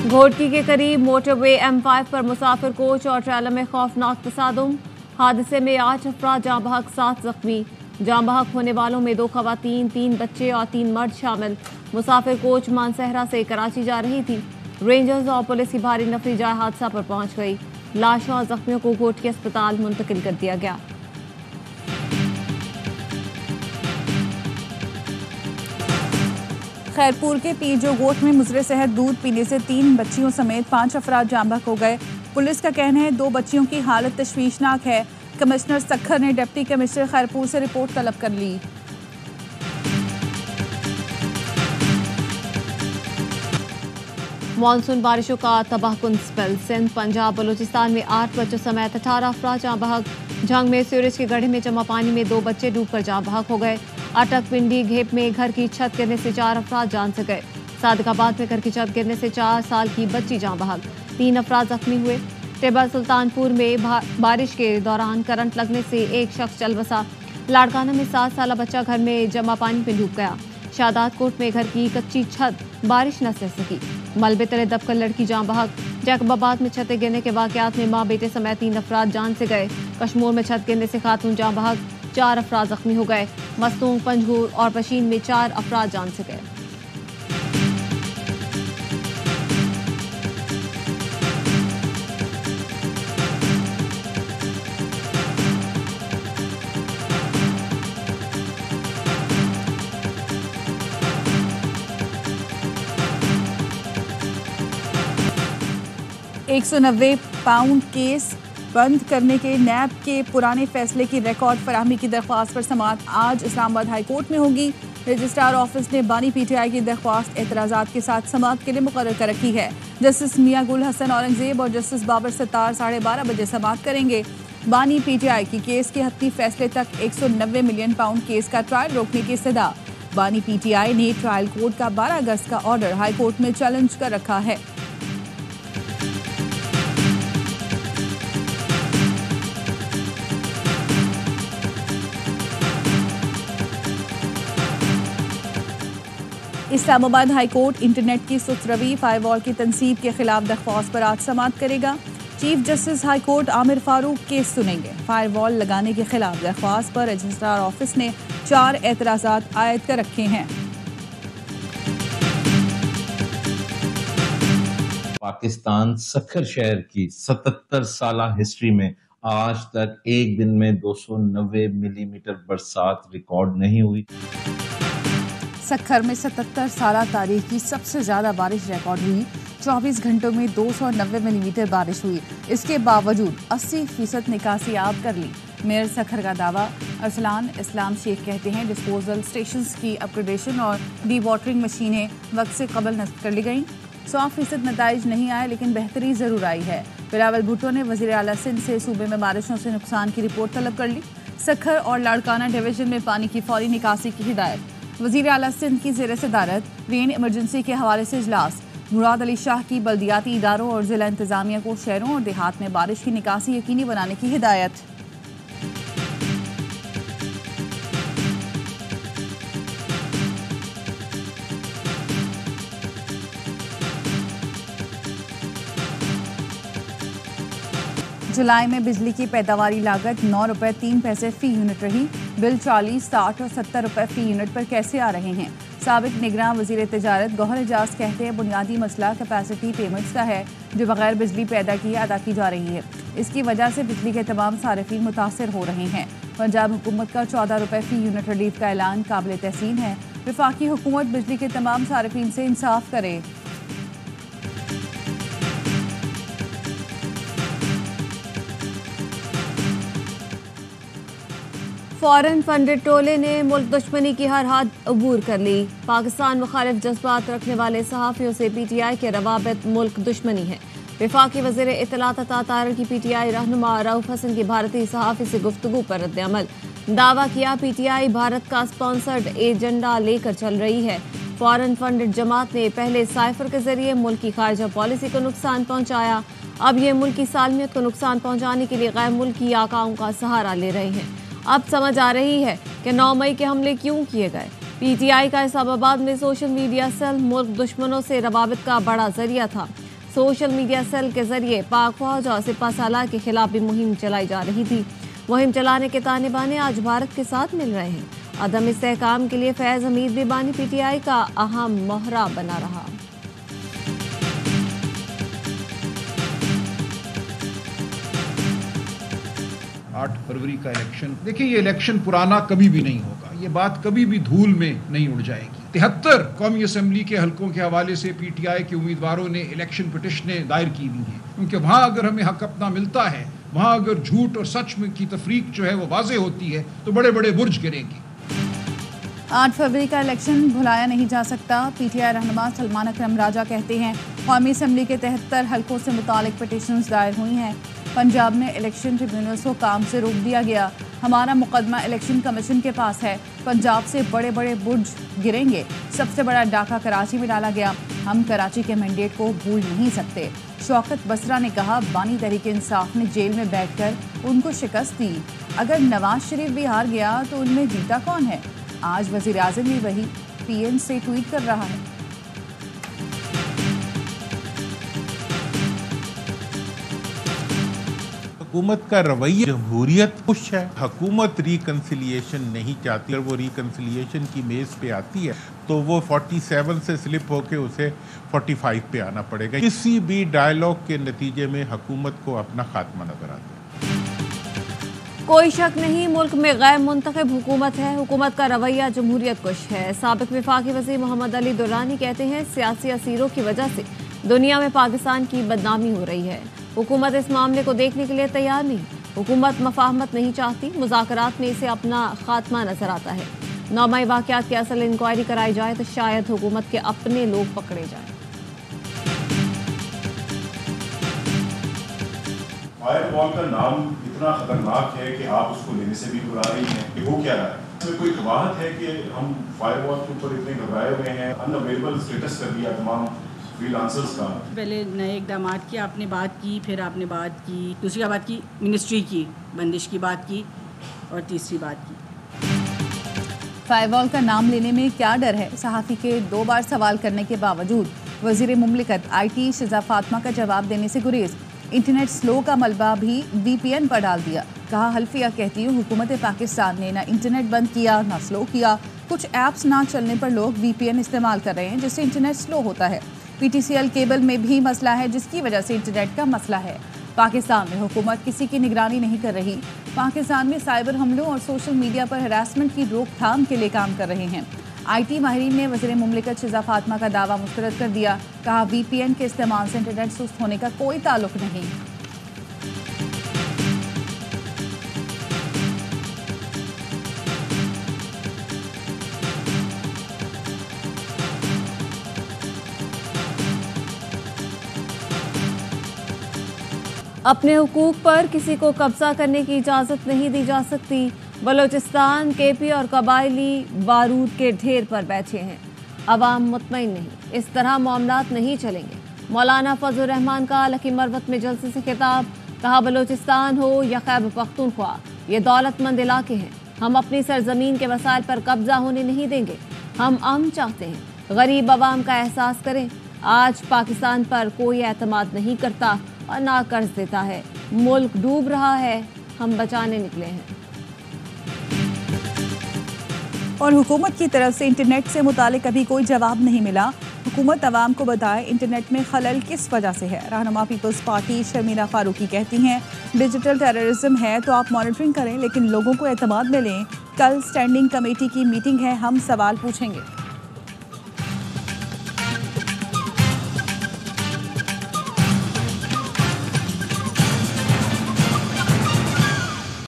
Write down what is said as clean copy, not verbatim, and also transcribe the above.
घोटकी के करीब motorway M5 पर मुसाफिर कोच और ट्रेलर में खौफनाक तसादुम। हादसे में 8 अफराद जाँ बहक 7 जख्मी। जाँ बहक होने वालों में 2 खवातीन, 3 बच्चे और 3 मर्द शामिल। मुसाफिर कोच मानसहरा से कराची जा रही थी। रेंजर्स और पुलिस की भारी नफरी जाए हादसा पर पहुंच गई। लाशों और जख्मियों को घोटकी अस्पताल मुंतकिल कर दिया गया। खैरपुर के पीरजो गोट में मुजरे सेहत दूध पीने से 3 बच्चियों समेत 5 अफराद जाँ बहक हो गए। पुलिस का कहना है 2 बच्चियों की हालत तशवीशनाक है। कमिश्नर सखर ने डिप्टी कमिश्नर खैरपुर से रिपोर्ट तलब कर ली। मानसून बारिशों का तबाहकुन स्पेल। सिंध, पंजाब, बलूचिस्तान में 8 बच्चों समेत 18 अफराद जाँ बहक। झंग में सीवरेज के गड्ढे में जमा पानी में 2 बच्चे डूबकर जाँ बहक हो गए। अटक पिंडी घेप में घर की छत गिरने से 4 अफराद जान से गए। सादिकाबाद में घर की छत गिरने से 4 साल की बच्ची जाँ बहक। 3 अफराद जख्मी हुए। टिब्बा सुल्तानपुर में बारिश के दौरान करंट लगने से एक शख्स चल बसा। लाड़काना में 7 साल बच्चा घर में जमा पानी में डूब गया। शादात कोट में घर की कच्ची छत बारिश न सह सकी। मलबे तले दबकर लड़की जाँ बहक। जैकबाबाद में छतें गिरने के वाकयात में मां बेटे समेत 3 अफराद जान से गए। कश्मीर में छत गिरने से खातून जाँ बहक, 4 अफराद जख्मी हो गए। मस्तूंग, पंजगुर और पशीन में 4 अफराद जान से गए। £190 केस बंद करने के नैब के पुराने फैसले की रिकॉर्ड फराहमी की दरख्वास्त पर समाअत आज इस्लामाबाद हाई कोर्ट में होगी। रजिस्ट्रार ऑफिस ने बानी PTI की दरख्वास्त एतराज़ात के साथ समाअत के लिए मुकर्रर कर रखी है। जस्टिस मियां गुल हसन औरंगजेब और जस्टिस बाबर सत्तार 12:30 बजे समाअत करेंगे। बानी PTI की केस के हत्ती फैसले तक £190 मिलियन केस का ट्रायल रोकने की इस्तदा। बानी PTI ने ट्रायल कोर्ट का 12 अगस्त का ऑर्डर हाई कोर्ट में चैलेंज कर रखा है। इस्लामाबाद हाई कोर्ट इंटरनेट की सुतरवी फायरवॉल की तनसीब के खिलाफ दरख्वास्त पर आज समाअत करेगा। Chief justice high court Aamir Farooq case सुनेंगे। फायरवॉल लगाने के खिलाफ दरख्वास्त पर रजिस्ट्रार ऑफिस ने 4 एतराज़ात आयद कर रखे हैं। पाकिस्तान सखर शहर की 77 साल हिस्ट्री में आज तक एक दिन में 290 मिलीमीटर बरसात रिकॉर्ड नहीं हुई। सखर में 77 साल तारीख की सबसे ज्यादा बारिश रिकॉर्ड हुई। 24 घंटों में 290 मिलीमीटर बारिश हुई। इसके बावजूद 80% निकासी आब कर ली। मेयर सखर का दावा। अरसलान इस्लाम शेख कहते हैं डिस्पोजल स्टेशंस की अपग्रेडेशन और डी वाटरिंग मशीनें वक्त से कबल नस्ब कर ली गई। 100% नताइज नहीं आए लेकिन बेहतरी जरूर आई है। बिलावल भुट्टो ने वजीर आला सिंध से सूबे में बारिशों से नुकसान की रिपोर्ट तलब कर ली। सखर और लाड़काना डिवीजन में पानी की फौरी निकासी की हिदायत। वजीर आला सिंध की ज़ेर सदारत रेन इमरजेंसी के हवाले से इजलास। मुराद अली शाह की बल्दियाती इदारों और जिला इंतजामिया को शहरों और देहात में बारिश की निकासी यकीनी बनाने की हिदायत। जुलाई में बिजली की पैदावारी लागत ₹9.03 फी यूनिट रही। बिल 40, 60 और 70 रुपए फी यूनिट पर कैसे आ रहे हैं? साबिक निगरान वजीर तिजारत गौहर एजाज कहते हैं बुनियादी मसला कैपेसिटी पेमेंट्स का है जो बगैर बिजली पैदा किए अदा की जा रही है। इसकी वजह से बिजली के तमाम सारिफीन मुतासर हो रहे हैं। पंजाब हुकूमत का 14 रुपए फी यूनिट रिलीफ का ऐलान काबिल तहसीन है। वफाकी हुकूमत बिजली के तमाम सारिफीन से इंसाफ करे। फॉरेन फंडेड टोले ने मुल्क दुश्मनी की हर हद अबूर कर ली। पाकिस्तान मुखालिफ जज्बात रखने वाले सहाफ़ियों से PTI के रवाबित मुल्क दुश्मनी है। वफाकी वज़ीर इत्तलात अता ताहिर की PTI रहनुमा रऊफ हसन की भारतीय सहाफ़ी से गुफ्तगू पर रद्द-ए-अमल। दावा किया PTI भारत का स्पॉन्सर्ड एजेंडा लेकर चल रही है। फॉरेन फंडेड जमात ने पहले साइफर के जरिए मुल्क की खारजा पॉलिसी को नुकसान पहुँचाया। अब ये मुल्क की सालमियत को नुकसान पहुँचाने के लिए गैर मुल्की आकाओं का सहारा ले रहे हैं। अब समझ आ रही है कि 9 मई के हमले क्यों किए गए। PTI का इस्लामाबाद में सोशल मीडिया सेल मुल्क दुश्मनों से रवाबित का बड़ा जरिया था। सोशल मीडिया सेल के जरिए पाक फौज और सिपा सालार के खिलाफ भी मुहिम चलाई जा रही थी। मुहिम चलाने के ताने बाने आज भारत के साथ मिल रहे हैं। अदम इस्तेहकाम के लिए फैज हमीद भी बानी पीटीआई का अहम मोहरा बना रहा। 8 फरवरी का इलेक्शन, देखिए ये इलेक्शन पुराना कभी भी नहीं होगा, ये बात कभी भी धूल में नहीं उड़ जाएगी। 73 कौमी असम्बली के हलकों के हवाले से पीटीआई के उम्मीदवारों ने इलेक्शन पिटिशनें दायर की हुई हैं, क्योंकि वहाँ अगर हमें हक अपना मिलता है, वहाँ अगर झूठ और सच में की तफरीक जो है वो वाजे होती है तो बड़े बड़े बुर्ज गिरेंगे। 8 फरवरी का इलेक्शन भुलाया नहीं जा सकता। पीटीआई रहनुमा सलमान अकरम राजा कहते हैं कौमी असम्बली के 73 हलकों से मुतालिक पिटिशन्स दायर हुई हैं। पंजाब में इलेक्शन ट्रिब्यूनल्स को काम से रोक दिया गया। हमारा मुकदमा इलेक्शन कमीशन के पास है। पंजाब से बड़े बड़े बुर्ज गिरेंगे। सबसे बड़ा डाका कराची में डाला गया। हम कराची के मैंडेट को भूल नहीं सकते। शौकत बसरा ने कहा बानी तहरीक इंसाफ ने जेल में बैठकर उनको शिकस्त दी। अगर नवाज शरीफ भी हार गया तो उनमें जीता कौन है? आज वजीर आज़म भी वही पीएम से ट्वीट कर रहा है। हुकूमत का रवैया जमहूरियत खुश है। हुकूमत रिकन्सिलिएशन नहीं चाहती और वो रिकन्सिलिएशन की मेज पे आती है तो वो 47 से स्लिप होके उसे 45 पे आना पड़ेगा। किसी भी डायलॉग के नतीजे में हुकूमत को अपना खात्मा नजर आता है। कोई शक नहीं, मुल्क में गैर मुंतखब हुकूमत है। हुकूमत का रवैया जमहूरियत कुश है। साबिक वफाकी वज़ीर मोहम्मद अली दुर्रानी कहते हैं सियासी असीरों की वजह से दुनिया में पाकिस्तान की बदनामी हो रही है। हुकूमत इस मामले को देखने के लिए तैयार नहीं। हुकूमत मफाहमत नहीं चाहती। मुज़ाकरात में इसे अपना खात्मा नजर आता है। नौमाई वाक़यात की असल इंक्वायरी कराई जाए तो शायद हुकूमत के अपने लोग पकड़े जाएं। फायरवॉल का नाम इतना खतरनाक है कि आप उसको लेने से भी घबरा रही हैं कि हो क्या रहा है। इसमें कोई कवाहत है कि हम फायरवॉल के ऊपर इतने घबराए हुए हैं, अनअवेलेबल स्टेटस कर दिया तमाम फ्रीलांसर्स का। पहले नए इकदाम की आपने बात की, फिर आपने बात की, दूसरी बात की मिनिस्ट्री की बंदिश की बात की और तीसरी बात की फायरवॉल का नाम लेने में क्या डर है? सहाफ़ी के 2 बार सवाल करने के बावजूद वज़ीर मुमलिकत IT शिजा फातिमा का जवाब देने से गुरेज। इंटरनेट स्लो का मलबा भी VPN पर डाल दिया। कहा हल्फिया कहती हूँ हुकूमत पाकिस्तान ने ना इंटरनेट बंद किया ना स्लो किया। कुछ ऐप्स ना चलने पर लोग VPN इस्तेमाल कर रहे हैं जिससे इंटरनेट स्लो होता है। PTCL केबल में भी मसला है जिसकी वजह से इंटरनेट का मसला है। पाकिस्तान में हुकूमत किसी की निगरानी नहीं कर रही। पाकिस्तान में साइबर हमलों और सोशल मीडिया पर हरासमेंट की रोकथाम के लिए काम कर रहे हैं। IT माहिरीन ने वज़ीर मुमलिकत शिजा फातिमा का दावा मुस्तरद कर दिया। कहा VPN के इस्तेमाल से इंटरनेट सुस्त होने का कोई ताल्लुक नहीं। अपने हुकूक पर किसी को कब्जा करने की इजाज़त नहीं दी जा सकती। बलोचिस्तान KP और कबायली बारूद के ढेर पर बैठे हैं। अवाम मुतमईन नहीं, इस तरह मामलात नहीं चलेंगे। मौलाना फजल रहमान का लकी मरवत में जलसे से खिताब। कहा बलोचिस्तान हो या खैबर पख्तूनख्वा, ये दौलतमंद इलाके हैं। हम अपनी सरजमीन के वसाइल पर कब्जा होने नहीं देंगे। हम अमन चाहते हैं, गरीब अवाम का एहसास करें। आज पाकिस्तान पर कोई एतमाद नहीं करता और ना कर्ज देता है। मुल्क डूब रहा है, हम बचाने निकले हैं। और हुकूमत की तरफ से इंटरनेट से मुतालिक अभी कोई जवाब नहीं मिला। हुकूमत अवाम को बताए इंटरनेट में खलल किस वजह से है। रहनुमा पीपल्स पार्टी शर्मिला फारूकी कहती हैं डिजिटल टेररिज्म है तो आप मॉनिटरिंग करें लेकिन लोगों को एतमाद में लें। कल स्टैंडिंग कमेटी की मीटिंग है, हम सवाल पूछेंगे।